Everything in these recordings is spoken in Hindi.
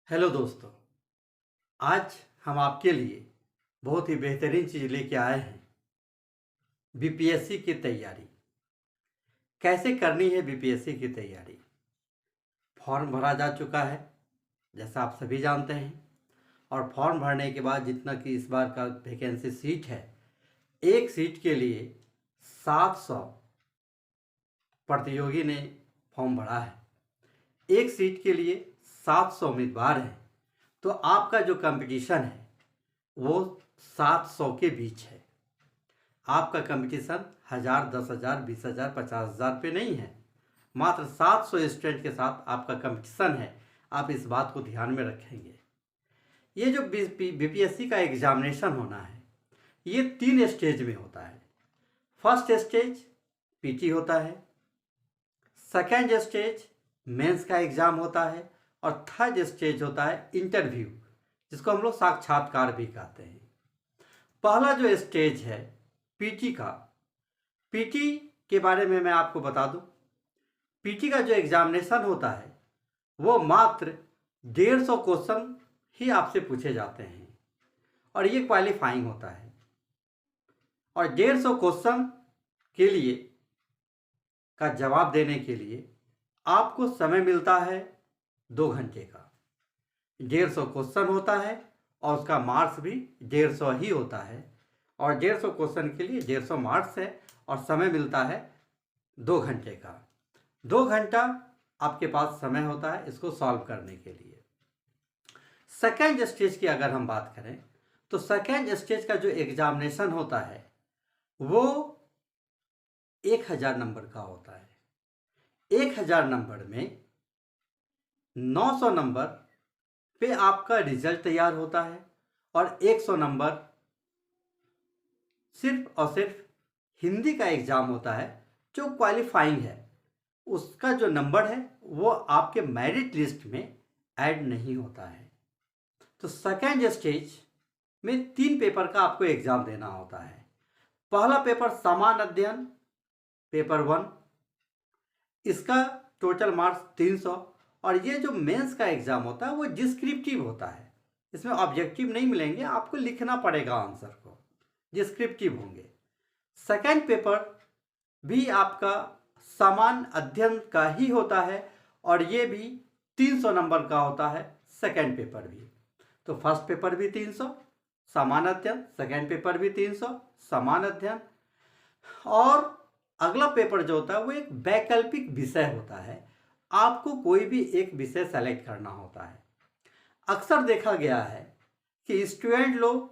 हेलो दोस्तों। आज हम आपके लिए बहुत ही बेहतरीन चीज़ लेके आए हैं। बीपीएससी की तैयारी कैसे करनी है। बीपीएससी की तैयारी फॉर्म भरा जा चुका है, जैसा आप सभी जानते हैं। और फॉर्म भरने के बाद जितना कि इस बार का वैकेंसी सीट है, एक सीट के लिए 700 प्रतियोगी ने फॉर्म भरा है। एक सीट के लिए 700 उम्मीदवार हैं। तो आपका जो कंपटीशन है वो 700 के बीच है। आपका कंपटीशन 1000, 10,000, 20,000, 50,000 पे नहीं है। मात्र 700 स्टूडेंट के साथ आपका कंपटीशन है। आप इस बात को ध्यान में रखेंगे। ये जो बीपीएससी का एग्जामिनेशन होना है, ये 3 स्टेज में होता है। फर्स्ट स्टेज पीटी होता है, सेकेंड स्टेज मेंस का एग्ज़ाम होता है, और थर्ड स्टेज होता है इंटरव्यू, जिसको हम लोग साक्षात्कार भी कहते हैं। पहला जो स्टेज है पीटी का, पीटी के बारे में मैं आपको बता दूं। पीटी का जो एग्जामिनेशन होता है वो मात्र 150 क्वेश्चन ही आपसे पूछे जाते हैं, और ये क्वालिफाइंग होता है। और 150 क्वेश्चन के लिए का जवाब देने के लिए आपको समय मिलता है 2 घंटे का। 150 क्वेश्चन होता है और उसका मार्क्स भी 150 ही होता है। और 150 क्वेश्चन के लिए 150 मार्क्स है, और समय मिलता है 2 घंटे का। 2 घंटा आपके पास समय होता है इसको सॉल्व करने के लिए। सेकेंड स्टेज की अगर हम बात करें तो सेकेंड स्टेज का जो एग्जामिनेशन होता है वो 1000 नंबर का होता है। 1000 नंबर में 900 नंबर पे आपका रिजल्ट तैयार होता है, और 100 नंबर सिर्फ और सिर्फ हिंदी का एग्ज़ाम होता है जो क्वालिफाइंग है। उसका जो नंबर है वो आपके मेरिट लिस्ट में ऐड नहीं होता है। तो सेकेंड स्टेज में 3 पेपर का आपको एग्ज़ाम देना होता है। पहला पेपर सामान्य अध्ययन पेपर 1, इसका टोटल मार्क्स 300। और ये जो मेंस का एग्ज़ाम होता है वो डिस्क्रिप्टिव होता है। इसमें ऑब्जेक्टिव नहीं मिलेंगे, आपको लिखना पड़ेगा आंसर को, डिस्क्रिप्टिव होंगे। सेकेंड पेपर भी आपका सामान्य अध्ययन का ही होता है, और ये भी 300 नंबर का होता है। सेकेंड पेपर भी, तो फर्स्ट पेपर भी 300 सामान्य अध्ययन, सेकेंड पेपर भी 300 सामान्य अध्ययन। और अगला पेपर जो होता है वो एक वैकल्पिक विषय होता है। आपको कोई भी एक विषय सेलेक्ट करना होता है। अक्सर देखा गया है कि स्टूडेंट लोग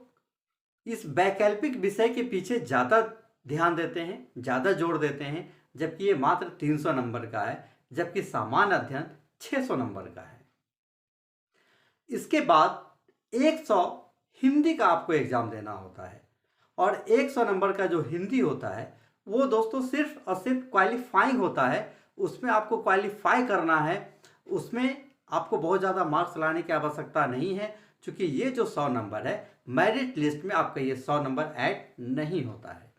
इस वैकल्पिक विषय के पीछे ज़्यादा ध्यान देते हैं, ज़्यादा जोर देते हैं, जबकि ये मात्र 300 नंबर का है, जबकि सामान्य अध्ययन 600 नंबर का है। इसके बाद 100 हिंदी का आपको एग्ज़ाम देना होता है, और 100 नंबर का जो हिंदी होता है वो दोस्तों सिर्फ और सिर्फ क्वालिफाइंग होता है। उसमें आपको क्वालिफाई करना है, उसमें आपको बहुत ज़्यादा मार्क्स लाने की आवश्यकता नहीं है, क्योंकि ये जो 100 नंबर है मेरिट लिस्ट में आपका ये 100 नंबर ऐड नहीं होता है।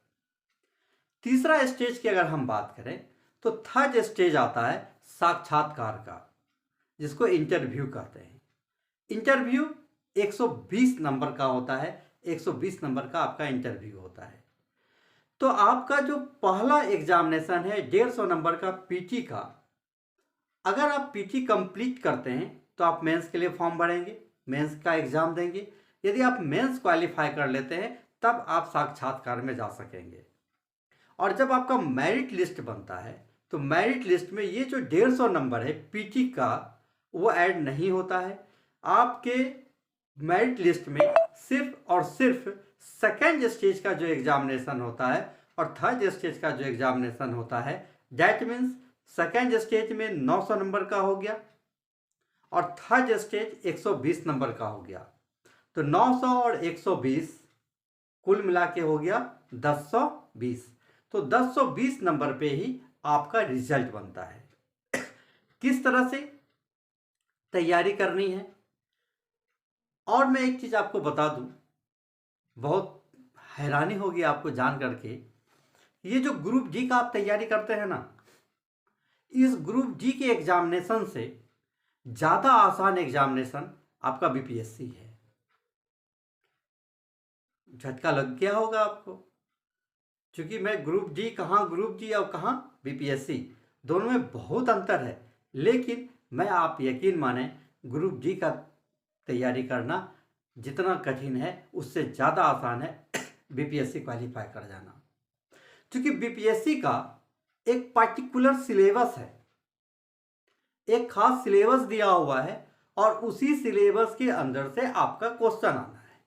तीसरा स्टेज की अगर हम बात करें तो थर्ड स्टेज आता है साक्षात्कार का, जिसको इंटरव्यू कहते हैं। इंटरव्यू 120 नंबर का होता है। 120 नंबर का आपका इंटरव्यू होता है। तो आपका जो पहला एग्जामिनेशन है 150 नंबर का पीटी का, अगर आप पीटी कंप्लीट करते हैं तो आप मेंस के लिए फॉर्म भरेंगे, मेंस का एग्ज़ाम देंगे। यदि आप मेंस क्वालिफाई कर लेते हैं तब आप साक्षात्कार में जा सकेंगे। और जब आपका मेरिट लिस्ट बनता है तो मेरिट लिस्ट में ये जो 150 नंबर है पीटी का वो ऐड नहीं होता है। आपके मेरिट लिस्ट में सिर्फ और सिर्फ सेकेंड स्टेज का जो एग्जामिनेशन होता है और थर्ड स्टेज का जो एग्जामिनेशन होता है, दैट मीन्स सेकेंड स्टेज में 900 नंबर का हो गया और थर्ड स्टेज 120 नंबर का हो गया। तो 900 और 120 कुल मिला के हो गया 1020। तो 1020 नंबर पे ही आपका रिजल्ट बनता है। किस तरह से तैयारी करनी है, और मैं एक चीज़ आपको बता दूं, बहुत हैरानी होगी आपको जान करके, ये जो ग्रुप डी का आप तैयारी करते हैं ना, इस ग्रुप डी के एग्जामिनेशन से ज़्यादा आसान एग्जामिनेशन आपका बीपीएससी है। झटका लग गया होगा आपको, क्योंकि मैं ग्रुप डी और कहाँ बीपीएससी, दोनों में बहुत अंतर है। लेकिन मैं, आप यकीन माने, ग्रुप डी का तैयारी करना जितना कठिन है उससे ज़्यादा आसान है बीपीएससी क्वालिफाई कर जाना। क्योंकि बीपीएससी का एक पर्टिकुलर सिलेबस है, एक खास सिलेबस दिया हुआ है और उसी सिलेबस के अंदर से आपका क्वेश्चन आना है।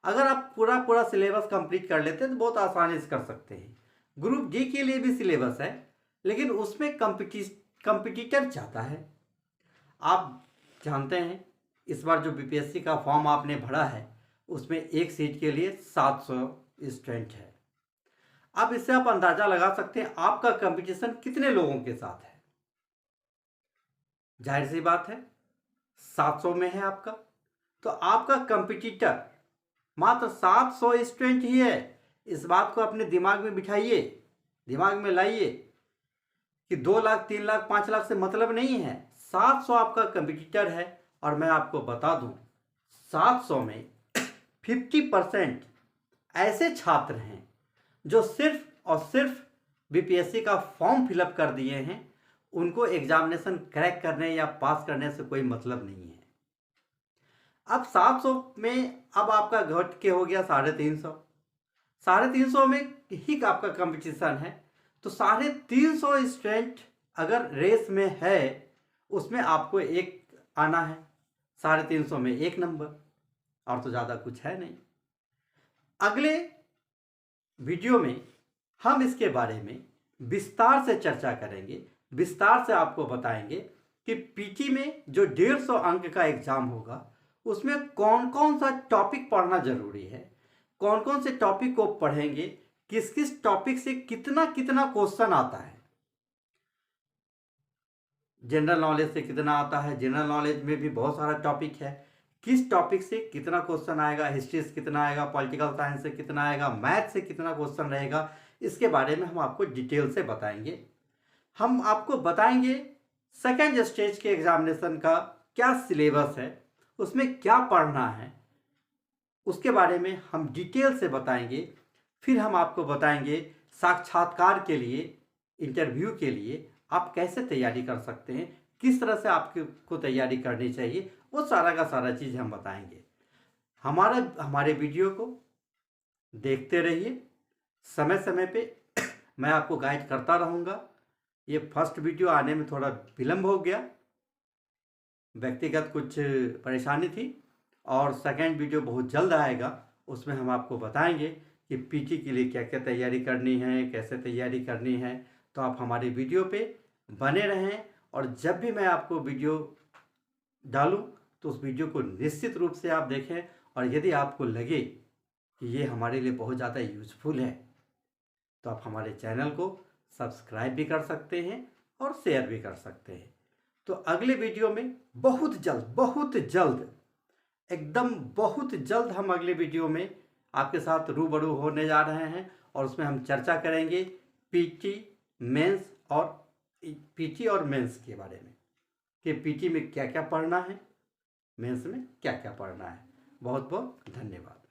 अगर आप पूरा सिलेबस कंप्लीट कर लेते हैं तो बहुत आसानी से कर सकते हैं। ग्रुप डी के लिए भी सिलेबस है, लेकिन उसमें कंपटीटर ज़्यादा है। आप जानते हैं इस बार जो बीपीएससी का फॉर्म आपने भरा है उसमें एक सीट के लिए 700 स्टूडेंट है। अब इससे आप अंदाजा लगा सकते हैं आपका कंपटीशन कितने लोगों के साथ है। जाहिर सी बात है 700 में है आपका, तो आपका कंपटीटर मात्र 700 स्टूडेंट ही है। इस बात को अपने दिमाग में बिठाइए, दिमाग में लाइए कि 2 लाख 3 लाख 5 लाख से मतलब नहीं है। 700 आपका कंपटीटर है। और मैं आपको बता दूं 700 में 50% ऐसे छात्र हैं जो सिर्फ और सिर्फ बीपीएससी का फॉर्म फिलअप कर दिए हैं, उनको एग्जामिनेशन क्रैक करने या पास करने से कोई मतलब नहीं है। अब 700 में अब आपका घट के हो गया 350। 350 में ही आपका कंपटीशन है, तो 350 स्टूडेंट अगर रेस में है उसमें आपको एक आना है। 350 में एक नंबर, और तो ज़्यादा कुछ है नहीं। अगले वीडियो में हम इसके बारे में विस्तार से चर्चा करेंगे, विस्तार से आपको बताएंगे कि पीटी में जो 150 अंक का एग्जाम होगा उसमें कौन कौन सा टॉपिक पढ़ना जरूरी है, कौन कौन से टॉपिक को पढ़ेंगे, किस किस टॉपिक से कितना कितना क्वेश्चन आता है, जनरल नॉलेज से कितना आता है, जनरल नॉलेज में भी बहुत सारा टॉपिक है, किस टॉपिक से कितना क्वेश्चन आएगा, हिस्ट्री से कितना आएगा, पॉलिटिकल साइंस से कितना आएगा, मैथ से कितना क्वेश्चन रहेगा, इसके बारे में हम आपको डिटेल से बताएंगे। हम आपको बताएंगे सेकेंड स्टेज के एग्जामिनेशन का क्या सिलेबस है, उसमें क्या पढ़ना है, उसके बारे में हम डिटेल से बताएंगे। फिर हम आपको बताएंगे साक्षात्कार के लिए, इंटरव्यू के लिए आप कैसे तैयारी कर सकते हैं, किस तरह से आपको तैयारी करनी चाहिए, वो सारा का सारा चीज़ हम बताएंगे। हमारे वीडियो को देखते रहिए, समय समय पे मैं आपको गाइड करता रहूँगा। ये फर्स्ट वीडियो आने में थोड़ा विलम्ब हो गया, व्यक्तिगत कुछ परेशानी थी, और सेकेंड वीडियो बहुत जल्द आएगा। उसमें हम आपको बताएंगे कि पीटी के लिए क्या क्या तैयारी करनी है, कैसे तैयारी करनी है। तो आप हमारे वीडियो पे बने रहें, और जब भी मैं आपको वीडियो डालूं तो उस वीडियो को निश्चित रूप से आप देखें। और यदि आपको लगे कि ये हमारे लिए बहुत ज़्यादा यूजफुल है तो आप हमारे चैनल को सब्सक्राइब भी कर सकते हैं और शेयर भी कर सकते हैं। तो अगले वीडियो में बहुत जल्द एकदम बहुत जल्द हम अगले वीडियो में आपके साथ रूबरू होने जा रहे हैं, और उसमें हम चर्चा करेंगे पीटी और मेंस के बारे में, कि पीटी में क्या क्या पढ़ना है, मेंस में क्या क्या पढ़ना है। बहुत बहुत धन्यवाद।